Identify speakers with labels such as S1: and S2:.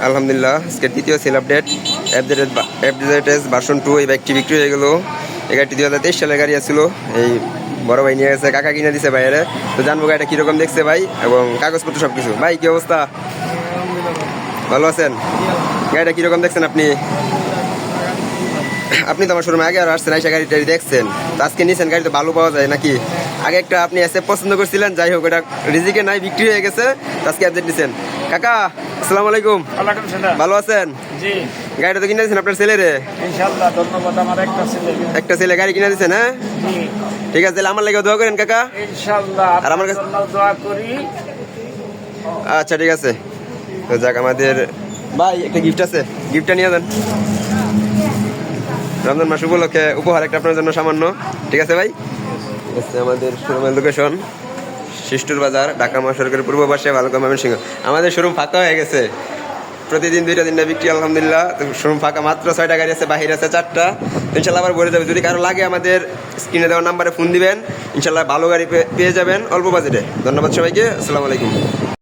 S1: আলহামদুলিল্লাহ আজকে দ্বিতীয় সেল আপডেট এফজেডএস ভার্সন 2 এই বাইকটি বিক্রি হয়ে গেল। এই গাড়িটি 2023 সালের গাড়ি আসছিল। এই বড় ভাই নিয়ে গেছে, কাকা কিনে দিছে ভাইয়ের। তো জানবো গাড়িটা কিরকম দেখছে ভাই এবং কাগজপত্র সব কিছু। ভাই কি অবস্থা, ভালো আছেন? গাড়িটা কিরকম দেখছেন আপনি? আপনি তো আমার শোরুমে আগে আর আসছেন, আইসা গাড়ি টাড়ি দেখছেন, তো আজকে নিয়েছেন। গাড়ি তো ভালো পাওয়া যায় নাকি? আগে একটা আপনি এসে পছন্দ করছিলেন, যাই হোক এটা রিজিকে নাই, বিক্রি হয়ে গেছে। আজকে আপডেট নিছেন। কাকা আসসালামু আলাইকুম, ভালো আছেন?
S2: জি
S1: গাড়িটা তো কিনে দিয়েছেন আপনার ছেলেরে?
S2: ইনশাআল্লাহ, ধন্যবাদ। আমার
S1: একটা ছেলে গাড়ি কিনে দিয়েছেন, হ্যাঁ?
S2: জি
S1: ঠিক আছে, তাহলে আমার লেগে দোয়া করেন কাকা।
S2: ইনশাআল্লাহ
S1: আর আমার কাছে
S2: দোয়া করি।
S1: আচ্ছা ঠিক আছে। তো যাক, আমাদের ভাই একটা গিফট আছে, গিফটটা নিয়ে যান। রমজান মাস উপলক্ষে উপহার একটা আপনার জন্য সামান্য। ঠিক আছে ভাই। আচ্ছা, আমাদের শোরুমের লোকেশন শিষ্টুর বাজার, ঢাকা মহাসড়কের পূর্ব পাশে, ভালুকা ময়মনসিংহ। আমাদের শোরুম ফাঁকা হয়ে গেছে, প্রতিদিন 2টা 3টা বিক্রি আলহামদুলিল্লাহ। শোরুম ফাঁকা, মাত্র 6টা গাড়ি আছে, বাহির আছে 4টা। ইনশাল্লাহ আবার ভরে যাবে। যদি কারো লাগে আমাদের স্ক্রিনে দেওয়া নাম্বারে ফোন দিবেন, ইনশাল্লাহ ভালো গাড়ি পেয়ে যাবেন অল্প বাজেটে। ধন্যবাদ সবাইকে, আসসালামু আলাইকুম।